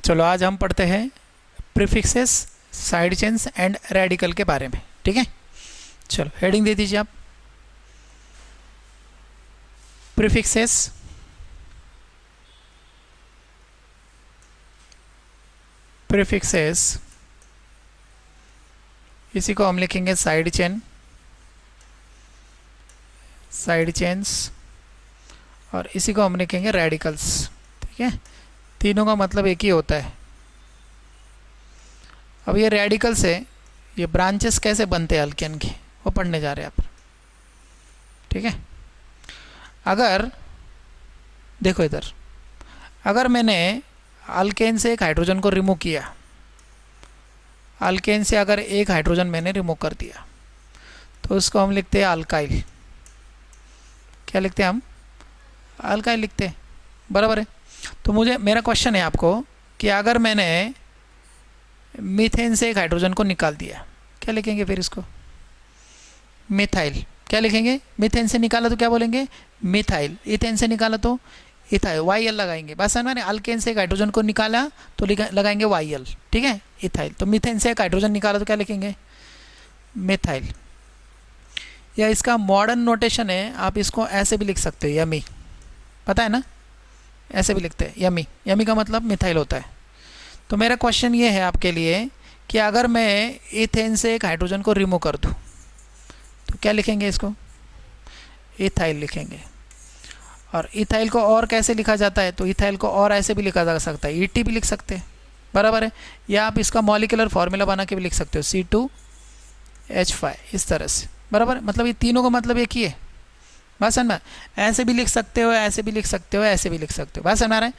चलो आज हम पढ़ते हैं prefixes, side chains and radical के बारे में। ठीक है, चलो हेडिंग दे दीजिए आप। प्रीफिक्सेस, प्रीफिक्सेस इसी को हम लिखेंगे साइड चेन, साइड चेन्स, और इसी को हम लिखेंगे रेडिकल्स। ठीक है, तीनों का मतलब एक ही होता है। अब ये रेडिकल से ये ब्रांचेस कैसे बनते हैं अल्केन के, वो पढ़ने जा रहे हैं आप। ठीक है, अगर देखो इधर, अगर मैंने अल्केन से एक हाइड्रोजन को रिमूव किया, अल्केन से अगर एक हाइड्रोजन मैंने रिमूव कर दिया, तो उसको हम लिखते हैं अल्काइल। क्या लिखते हैं हम? अल्काइल लिखते हैं, बराबर है। तो मेरा क्वेश्चन है आपको कि अगर मैंने मीथेन से एक हाइड्रोजन को निकाल दिया, क्या लिखेंगे फिर इसको? मिथाइल। क्या लिखेंगे? मीथेन से निकाला तो क्या बोलेंगे? मिथाइल। इथेन से निकाला तो इथाइल, YL लगाएंगे। बस समझ में? अल्केन से एक हाइड्रोजन को निकाला तो लगाएंगे YL। ठीक है, इथाइल। तो मीथेन से एक हाइड्रोजन निकाला तो क्या लिखेंगे? मिथाइल। या इसका मॉडर्न नोटेशन है, आप इसको ऐसे भी लिख सकते हो, यमी। पता है ना, ऐसे भी लिखते हैं यमी। यमी का मतलब मिथाइल होता है। तो मेरा क्वेश्चन ये है आपके लिए कि अगर मैं इथेन से एक हाइड्रोजन को रिमूव कर दूँ तो क्या लिखेंगे इसको? इथाइल लिखेंगे। और इथाइल को और कैसे लिखा जाता है? तो इथाइल को और ऐसे भी लिखा जा सकता है, ET भी लिख सकते हैं, बराबर है। या आप इसका मॉलिक्यूलर फार्मूला बना के भी लिख सकते हो, C2H5, इस तरह से, बराबर। मतलब ये तीनों का मतलब एक ही है। बात समझ में? ऐसे भी लिख सकते हो, ऐसे भी लिख सकते हो, ऐसे भी लिख सकते हो। बात समझ में आ रहा है?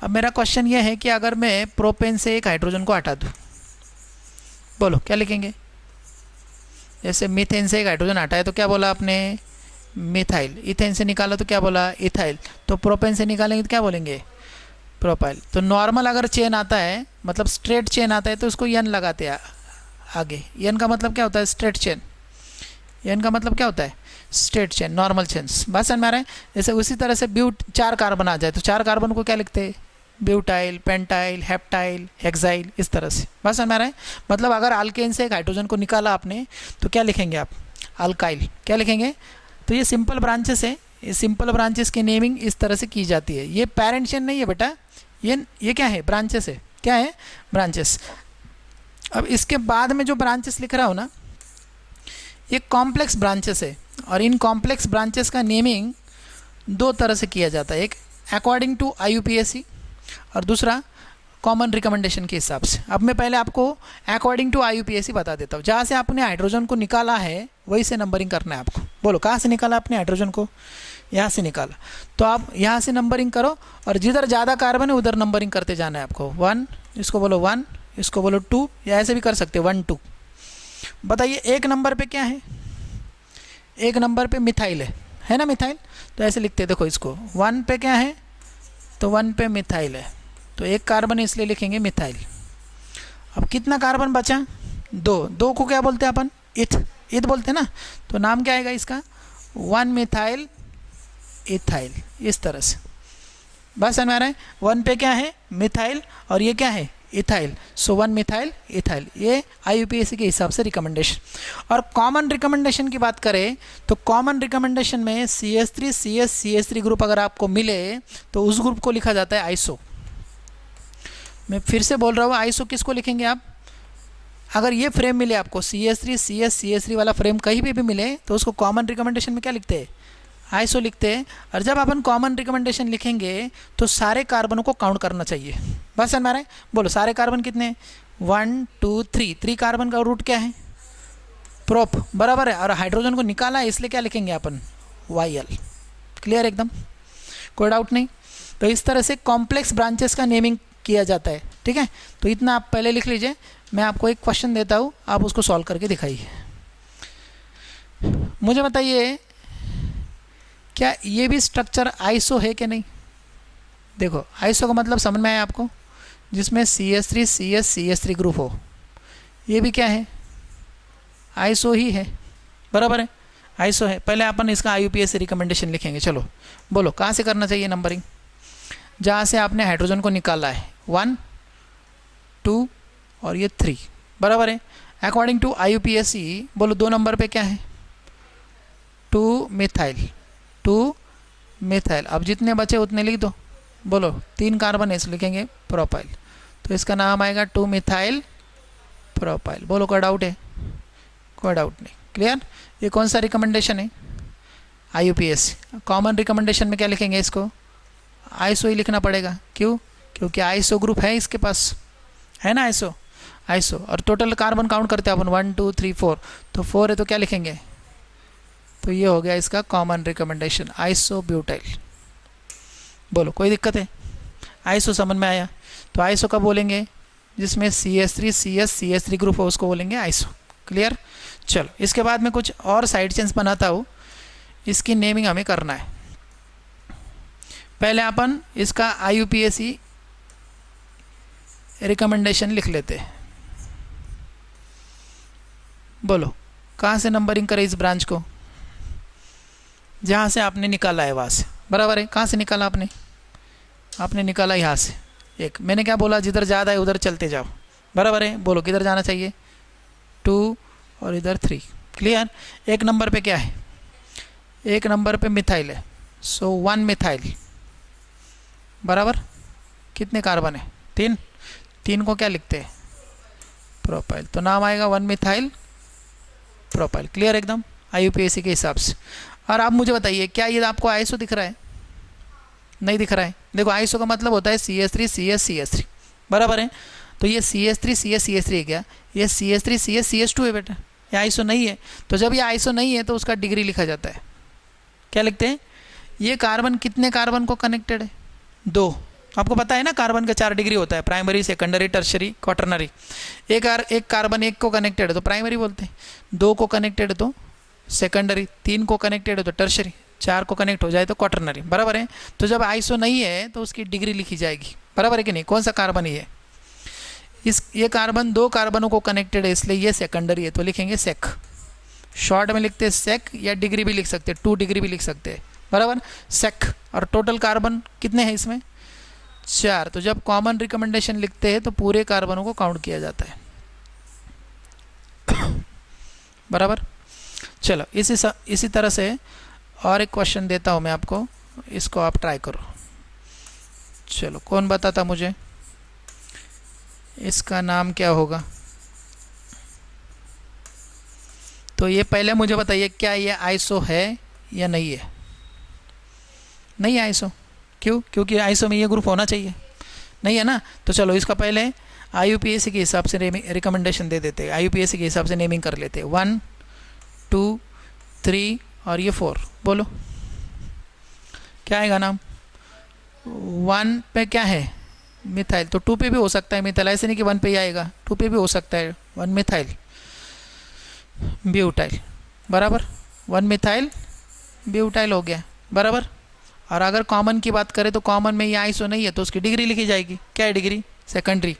अब मेरा क्वेश्चन ये है कि अगर मैं प्रोपेन से एक हाइड्रोजन को हटा दूँ, बोलो क्या लिखेंगे? जैसे मीथेन से एक हाइड्रोजन हटाए तो क्या बोला आपने? मिथाइल। इथेन से निकाला तो क्या बोला? इथाइल। तो प्रोपेन से निकालेंगे तो क्या बोलेंगे? प्रोपाइल। तो नॉर्मल अगर चेन आता है, मतलब स्ट्रेट चेन आता है, तो उसको एन लगाते हैं आगे। एन का मतलब क्या होता है? Straight chain. एन का मतलब क्या होता है? Straight chain, normal chains. बात समझ में आ रहा है? जैसे उसी तरह से चार कार्बन आ जाए तो चार कार्बन को क्या लिखते हैं? ब्यूटाइल, पेंटाइल, हेप्टाइल, हेक्साइल, इस तरह से। बात समझ में आ रहा है? मतलब अगर अल्केन से एक हाइड्रोजन को निकाला आपने तो क्या लिखेंगे आप? अल्काइल। क्या लिखेंगे? तो ये सिंपल ब्रांचेस है, ये सिंपल ब्रांचेस की नेमिंग इस तरह से की जाती है। ये पेरेंट चेन नहीं है बेटा, ये क्या है? ब्रांचेस है। क्या है? ब्रांचेस। अब इसके बाद में जो ब्रांचेस लिख रहा हो ना, ये कॉम्प्लेक्स ब्रांचेस है, और इन कॉम्प्लेक्स ब्रांचेस का नेमिंग दो तरह से किया जाता है। एक अकॉर्डिंग टू IUPAC और दूसरा कॉमन रिकमेंडेशन के हिसाब से। अब मैं पहले आपको अकॉर्डिंग टू IUPAC बता देता हूँ। जहाँ से आपने हाइड्रोजन को निकाला है वहीं से नंबरिंग करना है आपको। बोलो कहाँ से निकाला आपने हाइड्रोजन को? यहाँ से निकाला, तो आप यहाँ से नंबरिंग करो, और जिधर ज़्यादा कार्बन है उधर नंबरिंग करते जाना है आपको। 1, इसको बोलो 1, इसको बोलो 2, या ऐसे भी कर सकते हो 1, 2। बताइए एक नंबर पे क्या है? एक नंबर पे मिथाइल है ना? मिथाइल। तो ऐसे लिखते हैं, देखो इसको 1 पे क्या है? तो 1 पे मिथाइल है, तो एक कार्बन इसलिए लिखेंगे मिथाइल। अब कितना कार्बन बचा? 2 को क्या बोलते हैं अपन? इथ बोलते हैं ना। तो नाम क्या आएगा इसका? 1 मिथाइल इथाइल, इस तरह से। बस समझ में आ रहा है? 1 पे क्या है? मिथाइल, और ये क्या है? इथाइल। सो 1 मिथाइल इथाइल। ये IUPAC के हिसाब से रिकमेंडेशन। और कॉमन रिकमेंडेशन की बात करें तो कॉमन रिकमेंडेशन में CH3 CH3 ग्रुप अगर आपको मिले तो उस ग्रुप को लिखा जाता है आइसो। मैं फिर से बोल रहा हूँ, आइसो किसको लिखेंगे आप? अगर ये फ्रेम मिले आपको, CH3 CH3 वाला फ्रेम कहीं भी मिले तो उसको कॉमन रिकमेंडेशन में क्या लिखते हैं? आइसो लिखते हैं। और जब अपन कॉमन रिकमेंडेशन लिखेंगे तो सारे कार्बनों को काउंट करना चाहिए। बस समझ में आ रहा है? बोलो सारे कार्बन कितने? 1 2 3। 3 कार्बन का रूट क्या है? प्रोप, बराबर है। और हाइड्रोजन को निकाला है इसलिए क्या लिखेंगे अपन? YL। क्लियर एकदम? कोई डाउट नहीं? तो इस तरह से कॉम्प्लेक्स ब्रांचेस का नेमिंग किया जाता है। ठीक है, तो इतना आप पहले लिख लीजिए। मैं आपको एक क्वेश्चन देता हूँ, आप उसको सॉल्व करके दिखाइए। मुझे बताइए, क्या ये भी स्ट्रक्चर आइसो है कि नहीं? देखो आइसो का मतलब समझ में आया आपको? जिसमें CH3 CH3 ग्रुप हो, ये भी क्या है? आइसो ही है, बराबर है, आइसो है। पहले अपन इसका IUPAC रिकमेंडेशन लिखेंगे। चलो बोलो कहाँ से करना चाहिए नंबरिंग? जहाँ से आपने हाइड्रोजन को निकाला है 1, 2 और ये 3, बराबर है। अकॉर्डिंग टू IUPAC बोलो 2 नंबर पे क्या है, 2 मिथाइल, 2 मिथाइल। अब जितने बचे उतने लिख दो, बोलो 3 कार्बन है, इसलिए लिखेंगे प्रोपाइल, तो इसका नाम आएगा 2 मिथाइल प्रोपाइल। बोलो कोई डाउट है? कोई डाउट नहीं, क्लियर। ये कौन सा रिकमेंडेशन है? IUPAC। कॉमन रिकमेंडेशन में क्या लिखेंगे इसको? आइसो ही लिखना पड़ेगा, क्यों? क्योंकि आइसो ग्रुप है इसके पास, है ना आइसो, आइसो। और टोटल कार्बन काउंट करते हैं अपन 1 2 3 4, तो 4 है तो क्या लिखेंगे? तो ये हो गया इसका कॉमन रिकमेंडेशन, आइसो ब्यूटाइल। बोलो कोई दिक्कत है? आइसो समझ में आया? तो आइसो कब बोलेंगे? जिसमें CH3 CS CH3 ग्रुप हो उसको बोलेंगे आइसो, क्लियर। चलो इसके बाद में कुछ और साइड चेन्स बनाता हूँ, इसकी नेमिंग हमें करना है। पहले अपन इसका IUPAC रिकमेंडेशन लिख लेते हैं। बोलो कहाँ से नंबरिंग करें इस ब्रांच को? जहाँ से आपने निकाला है वहाँ से, बराबर है। कहाँ से निकाला आपने? आपने निकाला यहाँ से एक। मैंने क्या बोला? जिधर ज़्यादा है उधर चलते जाओ, बराबर है। बोलो किधर जाना चाहिए? 2 और इधर 3, क्लियर। 1 नंबर पे क्या है? 1 नंबर पे मिथाइल है, सो 1 मिथाइल, बराबर। कितने कार्बन है? 3। 3 को क्या लिखते हैं? प्रोपाइल, तो नाम आएगा 1 मिथाइल प्रोपाइल, क्लियर एकदम IUPAC के हिसाब से। और आप मुझे बताइए, क्या ये आपको आइसो दिख रहा है? नहीं दिख रहा है। देखो आइसो का मतलब होता है CH3 CS CH3, बराबर है। तो ये CH3 CS CH3 है क्या? ये CH3 CS CH2 है बेटा, ये आइसो नहीं है। तो जब ये आइसो नहीं है तो उसका डिग्री लिखा जाता है। क्या लिखते हैं? ये कार्बन कितने कार्बन को कनेक्टेड है? 2। आपको पता है ना कार्बन का 4 डिग्री होता है, प्राइमरी, सेकेंडरी, टर्शरी, क्वाटरनरी। एक कार्बन 1 को कनेक्टेड है तो प्राइमरी बोलते हैं, 2 को कनेक्टेड है तो सेकेंडरी, 3 को कनेक्टेड है तो टर्शरी, 4 को कनेक्ट हो जाए तो क्वाटरनरी, बराबर है। तो जब आइसो नहीं है तो उसकी डिग्री लिखी जाएगी, बराबर है कि नहीं? कौन सा कार्बन है ये कार्बन 2 कार्बनों को कनेक्टेड है, इसलिए ये सेकेंडरी है, तो लिखेंगे सेक। शॉर्ट में लिखते हैं सेक, या डिग्री भी लिख सकते हैं, 2 डिग्री भी लिख सकते हैं, बराबर, सेक। और टोटल कार्बन कितने हैं इसमें? 4। तो जब कॉमन रिकमेंडेशन लिखते हैं तो पूरे कार्बनों को काउंट किया जाता है, बराबर। चलो इसी तरह से और एक क्वेश्चन देता हूँ मैं आपको, इसको आप ट्राई करो। चलो कौन बताता मुझे? इसका नाम क्या होगा? तो ये पहले मुझे बताइए, क्या ये आइसो है या नहीं है? नहीं है आइसो, क्यों? क्योंकि आइसो में ये ग्रुप होना चाहिए, नहीं है ना। तो चलो इसका पहले IUPAC के हिसाब से रिकमेंडेशन दे देते हैं, IUPAC के हिसाब से नेमिंग कर लेते हैं। 1 2 3 और ये 4। बोलो क्या आएगा नाम? 1 पे क्या है? मिथाइल, तो 2 पे भी हो सकता है मिथाइल, ऐसे नहीं कि 1 पे ही आएगा, 2 पे भी हो सकता है। 1 मिथाइल ब्यूटाइल, बराबर। 1 मिथाइल ब्यूटाइल हो गया, बराबर। और अगर कॉमन की बात करें तो कॉमन में ये आइसो नहीं है तो उसकी डिग्री लिखी जाएगी। क्या है डिग्री? सेकेंडरी,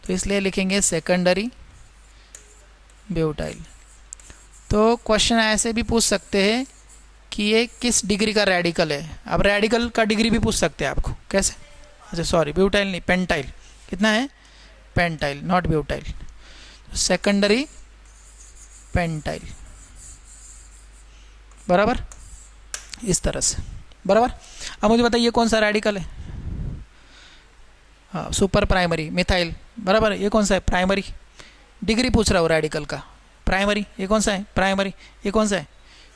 तो इसलिए लिखेंगे सेकेंडरी ब्यूटाइल। तो क्वेश्चन ऐसे भी पूछ सकते हैं कि ये किस डिग्री का रेडिकल है। अब रेडिकल का डिग्री भी पूछ सकते हैं आपको, कैसे? अच्छा सॉरी, ब्यूटाइल नहीं, पेंटाइल। कितना है? Pentyl, not butyl. Secondary pentyl, बराबर, इस तरह से, बराबर। अब मुझे बताइए कौन सा रेडिकल है? हाँ, सुपर प्राइमरी मिथाइल, बराबर। ये कौन सा है? प्राइमरी। डिग्री पूछ रहा हूँ रेडिकल का, प्राइमरी। ये कौन सा है? प्राइमरी। ये कौन सा है?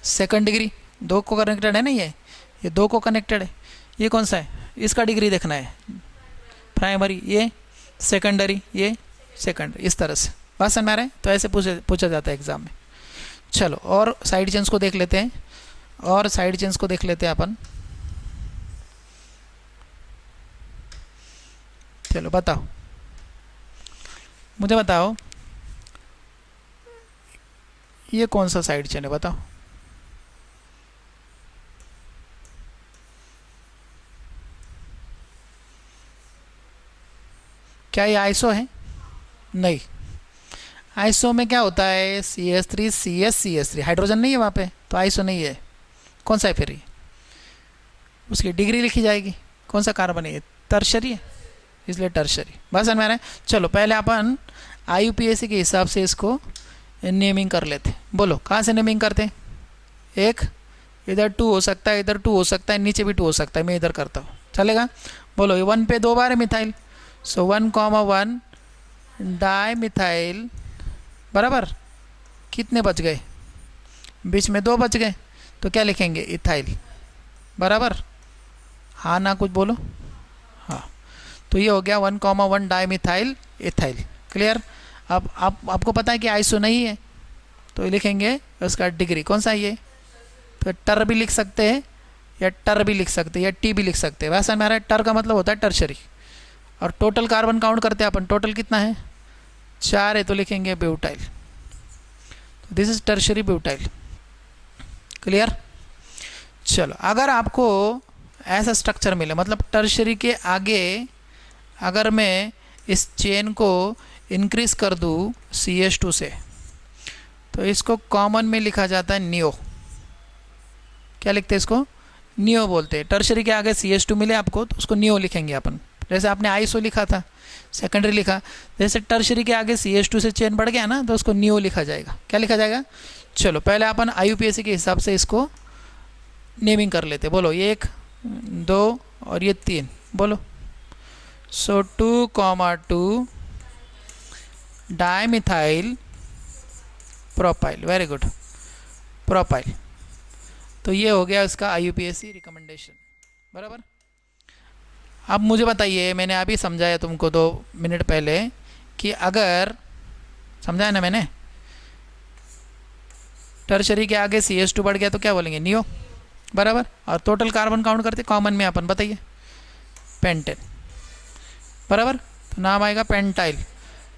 Second degree. 2 को कनेक्टेड है ना, ये 2 को कनेक्टेड है। ये कौन सा है? इसका डिग्री देखना है, प्राइमरी, ये सेकेंडरी, ये सेकेंडरी, इस तरह से। बात समझ में आ रहा है? तो ऐसे पूछा जाता है एग्जाम में। चलो और साइड चेन्स को देख लेते हैं, और साइड चेन्स को देख लेते हैं अपन। चलो बताओ, मुझे बताओ ये कौन सा साइड चेन है? बताओ। क्या ये आइसो है? नहीं। आइसो में क्या होता है? CH3 CS CH3, हाइड्रोजन नहीं है वहाँ पे, तो आइसो नहीं है। कौन सा है फिर ये? उसकी डिग्री लिखी जाएगी। कौन सा कार्बन है ये? टर्शरी है, इसलिए टर्शरी। बस समझ में आ रहा है। चलो पहले अपन IUPAC के हिसाब से इसको नेमिंग कर लेते। बोलो कहाँ से नेमिंग करते? एक इधर 2 हो सकता है, इधर 2 हो सकता है, नीचे भी 2 हो सकता है, मैं इधर करता हूँ, चलेगा? बोलो ये 1 पे 2 बार है मिथाइल, सो 1,1 डाई मिथाइल बराबर। कितने बच गए? बीच में 2 बच गए, तो क्या लिखेंगे? इथाइल बराबर। हाँ ना कुछ बोलो। हाँ, तो ये हो गया 1,1 डाई मिथाइल इथाइल। क्लियर? अब आपको पता है कि आइसो नहीं है, तो लिखेंगे उसका डिग्री कौन सा है ये, तो टर भी लिख सकते हैं या टर भी लिख सकते हैं या टी भी लिख सकते हैं। वैसा हमारा टर का मतलब होता है टर्शरी। और टोटल कार्बन काउंट करते हैं अपन, टोटल कितना है? 4 है, तो लिखेंगे butyl. This is tertiary butyl. Clear? चलो अगर आपको ऐसा स्ट्रक्चर मिले, मतलब टर्शरी के आगे अगर मैं इस चेन को इंक्रीज कर दूँ CH2 से, तो इसको कॉमन में लिखा जाता है नियो। क्या लिखते हैं इसको? नियो बोलते हैं। टर्शरी के आगे CH2 मिले आपको तो उसको नियो लिखेंगे अपन। जैसे आपने आइसो लिखा था, सेकेंडरी लिखा, जैसे टर्शरी के आगे CH2 से चेन बढ़ गया ना, तो उसको नियो लिखा जाएगा। क्या लिखा जाएगा? चलो पहले अपन IUPAC के हिसाब से इसको नेमिंग कर लेते। बोलो 1, 2 और ये 3। बोलो सो 2,2 dimethyl propyl. Very good, propyl. तो ये हो गया इसका IUPAC रिकमेंडेशन बराबर। अब मुझे बताइए, मैंने अभी समझाया तुमको 2 मिनट पहले कि अगर समझाया ना मैंने, टर्शरी के आगे CH2 बढ़ गया तो क्या बोलेंगे? नियो बराबर। और टोटल कार्बन काउंट करते कॉमन में अपन, बताइए, पेंटेन बराबर, तो नाम आएगा पेंटाइल।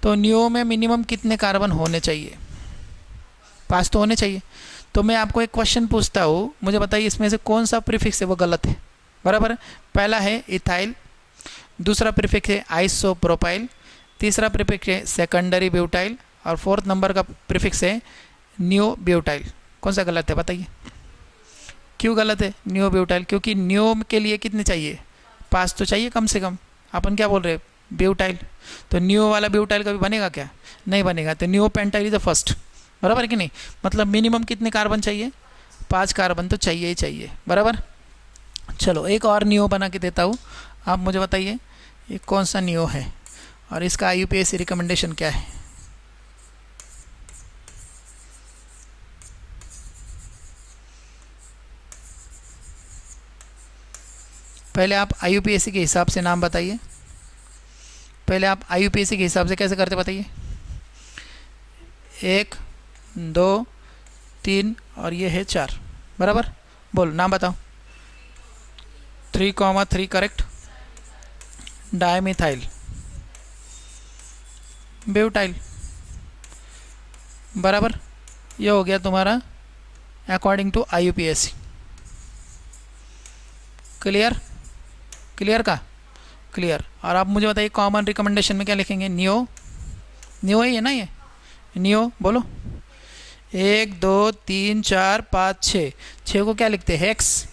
तो नियो में मिनिमम कितने कार्बन होने चाहिए? 5 तो होने चाहिए। तो मैं आपको एक क्वेश्चन पूछता हूँ, मुझे बताइए इसमें से कौन सा प्रीफिक्स है वो गलत है? बराबर है। पहला है इथाइल, दूसरा प्रीफिक्स है आइसोप्रोपाइल, तीसरा प्रीफिक्स है सेकेंडरी ब्यूटाइल, और 4th नंबर का प्रीफिक्स है नियो ब्यूटाइल। कौन सा गलत है बताइए? क्यों गलत है नियो ब्यूटाइल? क्योंकि नियो के लिए कितने चाहिए? 5 तो चाहिए कम से कम। अपन क्या बोल रहे हैं? ब्यूटाइल। तो नियो वाला ब्यूटाइल कभी बनेगा क्या? नहीं बनेगा। तो neo pentyl is the first, बराबर है कि नहीं? मतलब मिनिमम कितने कार्बन चाहिए? 5 कार्बन तो चाहिए ही चाहिए, बराबर। चलो एक और नियो बना के देता हूँ, आप मुझे बताइए ये कौन सा नियो है और इसका IUPAC रिकमेंडेशन क्या है? पहले आप IUPAC के हिसाब से नाम बताइए। पहले आप IUPAC के हिसाब से कैसे करते बताइए? 1, 2, 3 और ये है 4, बराबर। बोलो नाम बताओ। 3,3 करेक्ट, डाइमिथाइल ब्यूटाइल बराबर। ये हो गया तुम्हारा according to IUPAC। Clear? Clear का? क्लियर। और आप मुझे बताइए कॉमन रिकमेंडेशन में क्या लिखेंगे? नियो, नियो ही है ना ये? नियो बोलो। 1, 2, 3, 4, 5, 6। 6 को क्या लिखते हैं? हेक्स।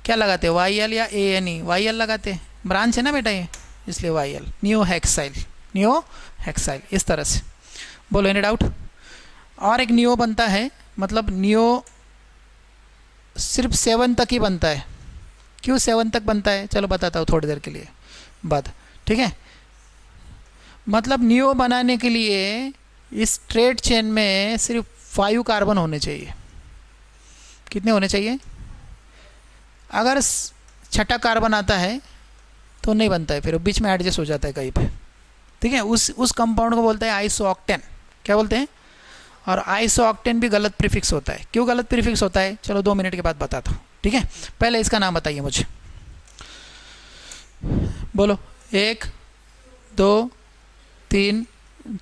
क्या लगाते हैं? YL या ANE? YL लगाते हैं, ब्रांच है ना बेटा ये, इसलिए YL। Neo hexyl, neo hexyl, इस तरह से। बोलो एनी डाउट? और एक नियो बनता है, मतलब नियो सिर्फ 7 तक ही बनता है। क्यों 7 तक बनता है? चलो बताता हूँ थोड़ी देर के लिए बाद, ठीक है। मतलब नियो बनाने के लिए इस स्ट्रेट चेन में सिर्फ 5 कार्बन होने चाहिए। कितने होने चाहिए? अगर छठा कार्बन आता है तो नहीं बनता है, फिर बीच में एडजस्ट हो जाता है कहीं पे, ठीक है। उस कंपाउंड को बोलते हैं आइसोऑक्टेन। क्या बोलते हैं? और आइसोऑक्टेन भी गलत प्रीफिक्स होता है। क्यों गलत प्रीफिक्स होता है? चलो 2 मिनट के बाद बताता हूँ, ठीक है। पहले इसका नाम बताइए मुझे। बोलो 1, 2, 3,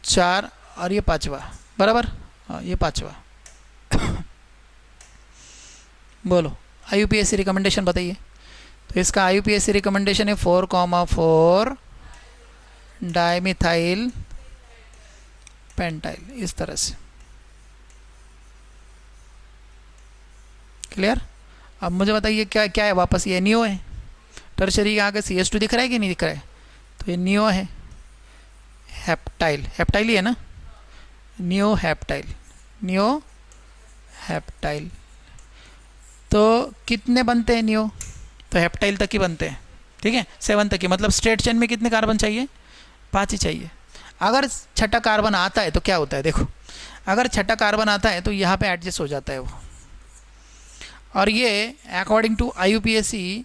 4 और ये 5वां, बराबर। हाँ ये 5वां। बोलो IUPAC रिकमेंडेशन बताइए। तो इसका IUPAC रिकमेंडेशन है 4,4 डाइमिथाइल पेंटाइल, इस तरह से। क्लियर? अब मुझे बताइए क्या क्या है वापस? ये नियो है। टर्शरी के आगे CH2 दिख रहा है कि नहीं दिख रहा है? तो ये नियो है, हेप्टाइल, हेप्टाइल ही है ना, नियो हेप्टाइल, नियो हेप्टाइल। तो कितने बनते हैं नियो? तो हेप्टाइल तक ही बनते हैं, ठीक है, 7 तक ही। मतलब स्ट्रेट चेन में कितने कार्बन चाहिए? 5 ही चाहिए। अगर छठा कार्बन आता है तो क्या होता है देखो, अगर छठा कार्बन आता है तो यहाँ पे एडजस्ट हो जाता है वो। और ये अकॉर्डिंग टू IUPAC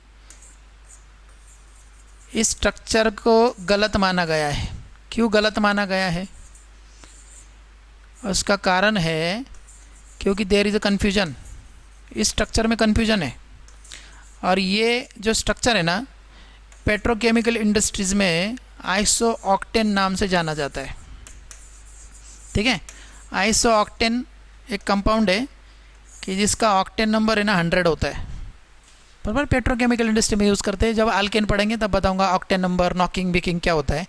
इस स्ट्रक्चर को गलत माना गया है। क्यों गलत माना गया है? उसका कारण है क्योंकि देयर इज़ अ कन्फ्यूजन, इस स्ट्रक्चर में कन्फ्यूजन है। और ये जो स्ट्रक्चर है ना, पेट्रोकेमिकल इंडस्ट्रीज़ में आइसोऑक्टेन नाम से जाना जाता है, ठीक है। आइसोऑक्टेन एक कंपाउंड है कि जिसका ऑक्टेन नंबर है ना 100 होता है, बराबर। पेट्रोकेमिकल इंडस्ट्री में यूज़ करते हैं। जब अल्केन पढ़ेंगे तब बताऊंगा ऑक्टेन नंबर, नॉकिंग बिकिंग क्या होता है,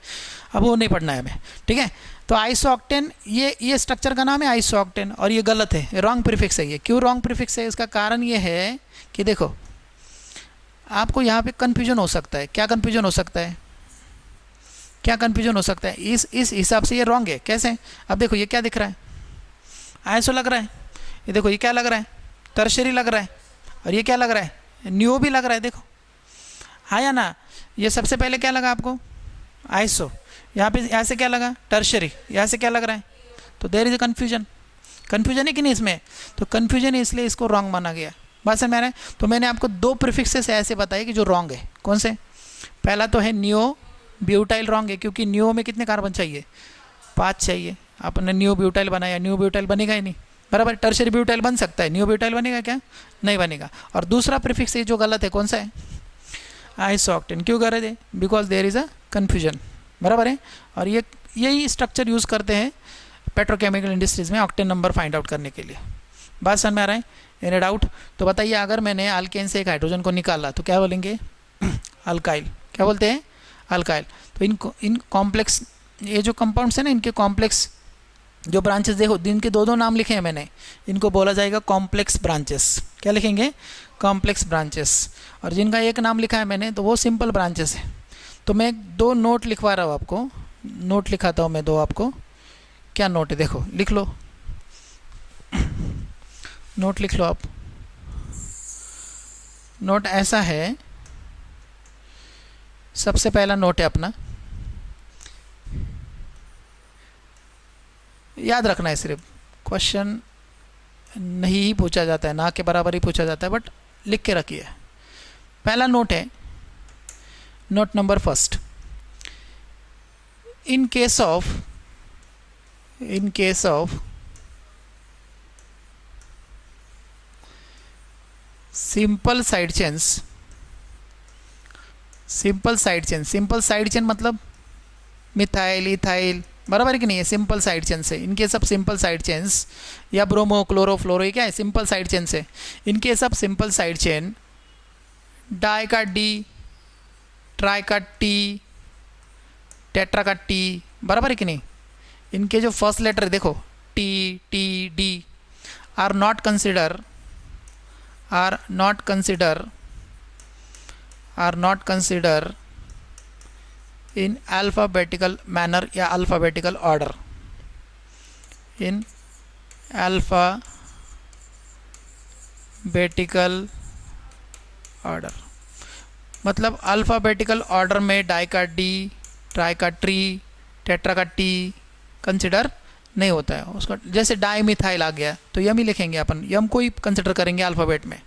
अब वो नहीं पढ़ना है हमें, ठीक है। तो आइसोऑक्टेन, ये स्ट्रक्चर का नाम है आइसोऑक्टेन, और ये गलत है, रॉन्ग प्रीफिक्स है ये। क्यों रॉन्ग प्रीफिक्स है? इसका कारण ये है कि देखो आपको यहाँ पे कन्फ्यूजन हो सकता है। क्या कन्फ्यूजन हो सकता है? क्या कन्फ्यूजन हो सकता है? इस हिसाब से ये रॉन्ग है। कैसे? अब देखो ये क्या दिख रहा है? आइसो लग रहा है। ये देखो ये क्या लग रहा है? टर्शरी लग रहा है। और ये क्या लग रहा है? न्यू भी लग रहा है। देखो, हाँ या ना? ये सबसे पहले क्या लगा आपको? आइसो। यहाँ से क्या लगा? टर्शरी। यहाँ से क्या लग रहा है? तो there is a confusion. Confusion है कि नहीं इसमें? तो कन्फ्यूजन है, इसलिए इसको रॉन्ग माना गया। बात समझ में आ रहा है? तो मैंने आपको 2 प्रीफिक्सेस ऐसे बताए कि जो रॉन्ग है। कौन से? पहला तो है नियो ब्यूटाइल, रॉन्ग है क्योंकि नियो में कितने कार्बन चाहिए? 5 चाहिए। आपने नियो ब्यूटाइल बनाया, नियो ब्यूटाइल बनेगा ही नहीं, बराबर। टर्शरी ब्यूटाइल बन सकता है, नियो ब्यूटाइल बनेगा क्या? नहीं बनेगा। और दूसरा प्रीफिक्स ये जो गलत है, कौन सा है? आइसोऑक्टेन। क्यों गलत है? Because there is a confusion, बराबर है। और यही स्ट्रक्चर यूज़ करते हैं पेट्रोकेमिकल इंडस्ट्रीज़ में ऑक्टेन नंबर फाइंड आउट करने के लिए। बात समझ में आ रहा है? Any doubt? तो बताइए, अगर मैंने अल्केन से एक हाइड्रोजन को निकाला तो क्या बोलेंगे? अल्काइल। क्या बोलते हैं? अल्काइल। तो इन कॉम्प्लेक्स, ये जो कंपाउंड्स हैं ना, इनके कॉम्प्लेक्स जो ब्रांचेस, देखो इनके 2 नाम लिखे हैं मैंने, इनको बोला जाएगा कॉम्प्लेक्स ब्रांचेस। क्या लिखेंगे? Complex branches. और जिनका एक नाम लिखा है मैंने तो वो सिंपल ब्रांचेस है। तो मैं 2 नोट लिखवा रहा हूँ आपको, नोट लिखाता हूँ मैं 2 आपको। क्या नोट है? देखो लिख लो, नोट लिख लो आप। नोट ऐसा है, सबसे पहला नोट है अपना, याद रखना है, सिर्फ क्वेश्चन नहीं ही पूछा जाता है, ना के बराबर ही पूछा जाता है, बट लिख के रखिए। पहला नोट है, note number first, in case of simple side chains, simple side chain मतलब मिथाइल, इथाइल, बराबर है कि नहीं है? सिंपल साइड चेन से, इनके सब सिंपल साइड चेन्स, या ब्रोमो, क्लोरो, फ्लोरो, ये क्या है? सिंपल साइड चेन से। इनके सब सिंपल साइड चेन, डाई का डी, ट्राई का टी, टेट्रा का टी, बराबर है कि नहीं? इनके जो फर्स्ट लेटर देखो, T, T, D, are not consider in alphabetical manner या alphabetical order, in alphabetical order मतलब अल्फ़ाबेटिकल ऑर्डर में डाई का डी, ट्राई का ट्री, टेट्रा का टी कंसिडर नहीं होता है उसका। जैसे डाई मिथाइल आ गया तो यम ही लिखेंगे अपन, यम को ही कंसिडर करेंगे अल्फ़ाबेट में।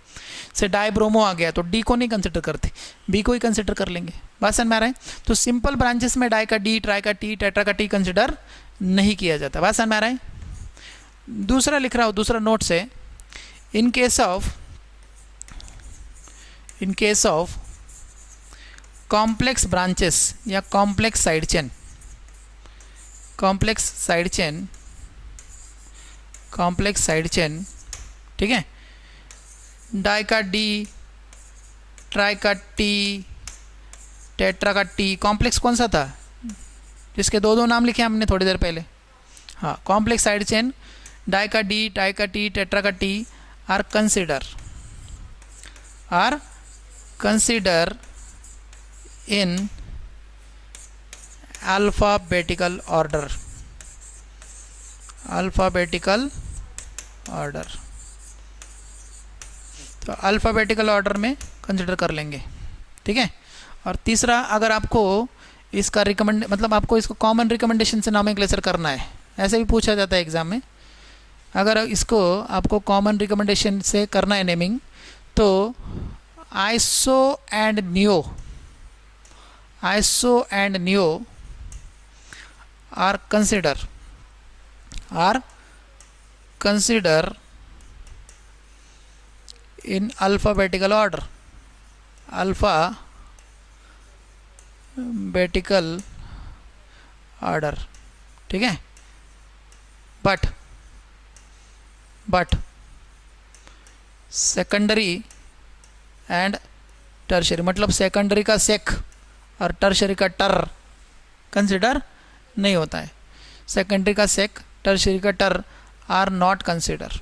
से डाई ब्रोमो आ गया तो डी को नहीं कंसिडर करते, बी को ही कंसिडर कर लेंगे। बात समझ में आ रहा है? तो सिंपल ब्रांचेस में डाई का डी, ट्राई का टी, टेट्रा का टी कंसिडर नहीं किया जाता। बात समझ में आ रहा है? दूसरा लिख रहा हूँ, दूसरा नोट से, in case of complex branches या कॉम्प्लेक्स साइड चेन, ठीक है, डाई का डी, ट्राई का टी, टेट्रा का टी, कॉम्प्लेक्स कौन सा था जिसके 2 नाम लिखे हमने थोड़ी देर पहले? हाँ, कॉम्प्लेक्स साइड चेन, डाई का डी, ट्राई का टी, टेट्रा का T R consider in alphabetical order, alphabetical order, तो अल्फ़ाबेटिकल ऑर्डर में कंसिडर कर लेंगे, ठीक है। और तीसरा, अगर आपको इसका रिकमेंड मतलब आपको इसको कॉमन रिकमेंडेशन से नॉमेनक्लेचर करना है, ऐसे भी पूछा जाता है एग्ज़ाम में। अगर इसको आपको कॉमन रिकमेंडेशन से करना है नेमिंग, तो iso and neo, iso and neo are consider in alphabetical order, alphabetical order, ठीक है। बट सेकेंडरी एंड टर्शरी, मतलब सेकेंडरी का सेक और टर्शरी का टर कंसिडर नहीं होता है। सेकेंडरी का सेक, टर्शरी का टर आर नॉट कंसिडर।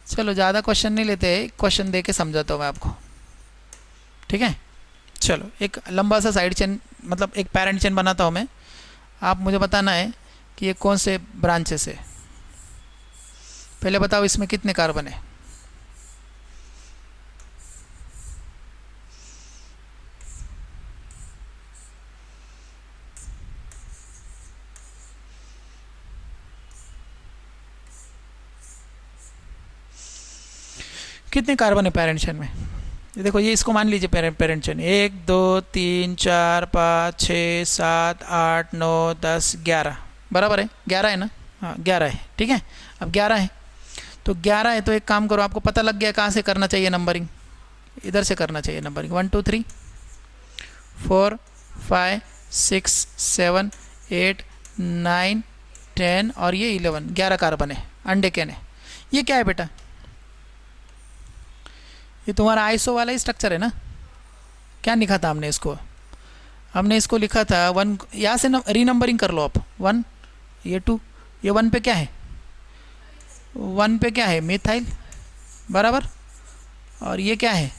चलो ज़्यादा क्वेश्चन नहीं लेते, क्वेश्चन दे के समझाता हूँ मैं आपको, ठीक है। चलो एक लंबा सा साइड चेन, मतलब एक पेरेंट चेन बनाता हूँ मैं, आप मुझे बताना है कि ये कौन से ब्रांचेस है। पहले बताओ इसमें कितने कार्बन है। कितने कार्बन है पेरेंट चेन में? ये देखो, ये इसको मान लीजिए पेरेंट चेन, 1 2 3 4 5 6 7 8 9 10 11, बराबर है, 11 है ना? हाँ 11 है, ठीक है। अब 11 है, तो 11 है, तो एक काम करो, आपको पता लग गया कहाँ से करना चाहिए नंबरिंग, इधर से करना चाहिए नंबरिंग। 1 2 3 4 5 6 7 8 9 10 और ये 11, 11 कार्बन है, अनडेकन है। ये क्या है बेटा? ये तुम्हारा आइसो वाला ही स्ट्रक्चर है ना। क्या लिखा था हमने इसको? हमने इसको लिखा था 1, यहाँ से रीनंबरिंग कर लो आप। 1, ये 2, ये 1 पे क्या है? 1 पे क्या है? मिथाइल, बराबर। और ये क्या है?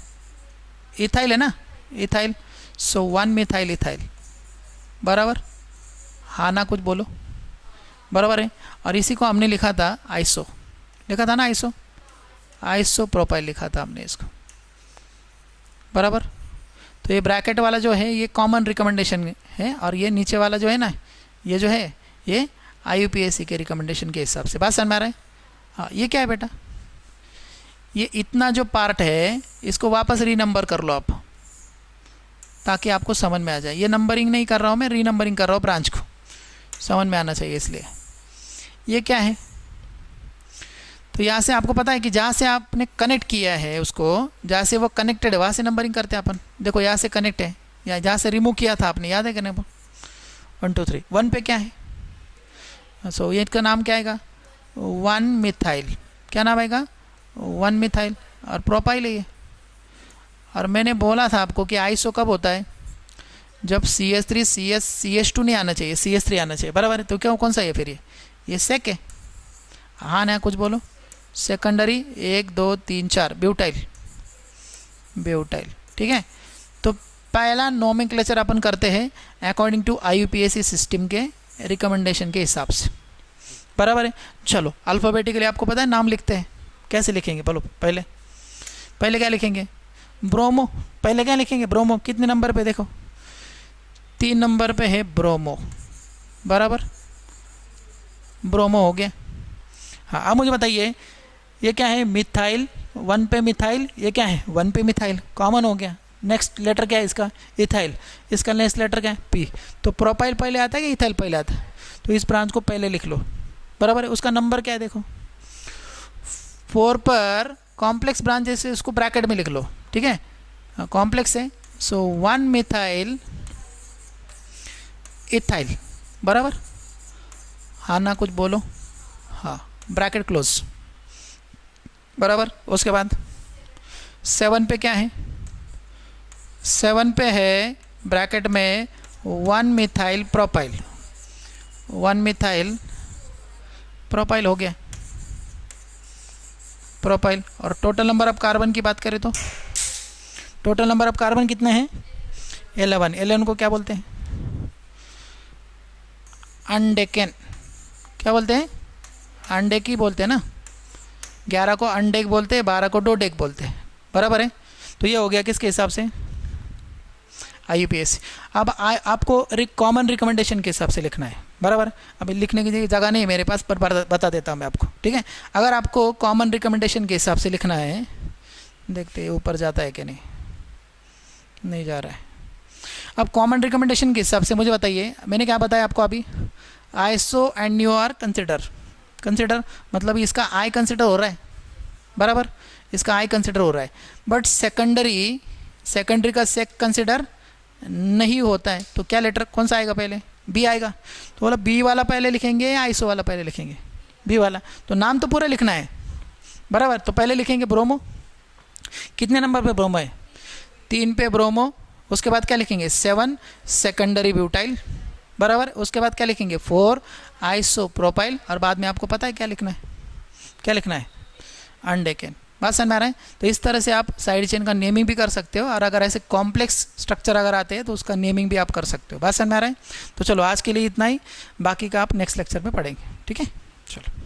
इथाइल है ना, इथाइल। सो 1 मिथाइल इथाइल, बराबर। हाँ ना, कुछ बोलो, बराबर है। और इसी को हमने लिखा था आइसो, लिखा था ना आइसो, आइसो प्रोपाइल लिखा था हमने इसको, बराबर। तो ये ब्रैकेट वाला जो है ये कॉमन रिकमेंडेशन है, और ये नीचे वाला जो है ना, ये जो है ये IUPAC के रिकमेंडेशन के हिसाब से। बात समझ में आ रहा है? हाँ, ये क्या है बेटा? ये इतना जो पार्ट है इसको वापस रीनंबर कर लो आप, ताकि आपको समझ में आ जाए। ये नंबरिंग नहीं कर रहा हूँ मैं, रीनंबरिंग कर रहा हूँ ब्रांच को, समझ में आना चाहिए इसलिए। ये क्या है? तो यहाँ से आपको पता है कि जहाँ से आपने कनेक्ट किया है उसको, जहाँ से वो कनेक्टेड है वहाँ से नंबरिंग करते हैं अपन। देखो यहाँ से कनेक्ट है, या जहाँ से रिमूव किया था आपने, याद है कनेक्ट? 1 2 3, 1 पे क्या है? सो ये का नाम क्या आएगा? 1 मिथाइल। क्या नाम आएगा? 1 मिथाइल। और प्रोपाइल है ये। और मैंने बोला था आपको कि आइसो कब होता है? जब CH3 CH2 नहीं आना चाहिए, CH3 आना चाहिए, बराबर है। तो क्या कौन सा है फिर? ये सेक है। हाँ ना, कुछ बोलो। सेकेंडरी 1 2 3 4 ब्यूटाइल, ब्यूटाइल, ठीक है। तो पहला नोमेनक्लेचर अपन करते हैं अकॉर्डिंग टू IUPAC सिस्टम के रिकमेंडेशन के हिसाब से, बराबर है। चलो अल्फ़ाबेटिकली आपको पता है नाम लिखते हैं, कैसे लिखेंगे? बोलो पहले क्या लिखेंगे? ब्रोमो। पहले क्या लिखेंगे? ब्रोमो। कितने नंबर पे? देखो 3 नंबर पे है ब्रोमो, बराबर। ब्रोमो हो गया। हाँ, अब मुझे बताइए ये क्या है? मिथाइल। 1 पे मिथाइल, ये क्या है? 1 पे मिथाइल, कॉमन हो गया। नेक्स्ट लेटर क्या है इसका? इथाइल। इसका नेक्स्ट लेटर क्या है? P। तो प्रोपाइल पहले आता है कि इथाइल पहले आता है? तो इस ब्रांच को पहले लिख लो, बराबर है। उसका नंबर क्या है? देखो 4 पर कॉम्प्लेक्स ब्रांच जैसे उसको ब्रैकेट में लिख लो, ठीक है। कॉम्प्लेक्स है, सो 1 मिथाइल इथाइल, बराबर। हाँ ना, कुछ बोलो। हाँ, ब्रैकेट क्लोज, बराबर। उसके बाद 7 पे क्या है? 7 पे है ब्रैकेट में 1 मिथाइल प्रोपाइल, 1 मिथाइल प्रोपाइल हो गया, प्रोपाइल। और टोटल नंबर ऑफ कार्बन की बात करें तो टोटल नंबर ऑफ कार्बन कितने हैं 11। 11 को क्या बोलते हैं अनडेकेन, क्या बोलते हैं अनडेक ही बोलते हैं ना। 11 को अनडेक बोलते हैं, 12 को डोडेक बोलते हैं, बराबर है। तो ये हो गया किसके हिसाब से IUPAC। अब आपको कॉमन रिकमेंडेशन के हिसाब से लिखना है, बराबर। अभी लिखने की जगह नहीं है मेरे पास, पर बता देता हूँ मैं आपको, ठीक है। अगर आपको कॉमन रिकमेंडेशन के हिसाब से लिखना है, देखते हैं ऊपर जाता है कि नहीं जा रहा है। अब कॉमन रिकमेंडेशन के हिसाब से मुझे बताइए, मैंने क्या बताया आपको अभी, ISO and new are consider मतलब इसका आई कंसिडर हो रहा है, बराबर, इसका आई कंसिडर हो रहा है। बट सेकेंडरी का सेक कंसिडर नहीं होता है, तो क्या लेटर कौन सा आएगा पहले, बी आएगा। तो बोला बी वाला पहले लिखेंगे या ISO वाला पहले लिखेंगे, बी वाला। तो नाम तो पूरा लिखना है, बराबर। तो पहले लिखेंगे ब्रोमो, कितने नंबर पे ब्रोमो है 3 पे ब्रोमो। उसके बाद क्या लिखेंगे 7 सेकेंडरी ब्यूटाइल, बराबर। उसके बाद क्या लिखेंगे 4 आइसो प्रोपाइल, और बाद में आपको पता है क्या लिखना है अनडेकेन। बात समझ में आ रहा है। तो इस तरह से आप साइड चेन का नेमिंग भी कर सकते हो, और अगर ऐसे कॉम्प्लेक्स स्ट्रक्चर अगर आते हैं तो उसका नेमिंग भी आप कर सकते हो। बात समझ में आ रहा है। तो चलो आज के लिए इतना ही, बाकी का आप नेक्स्ट लेक्चर में पढ़ेंगे, ठीक है। चलो।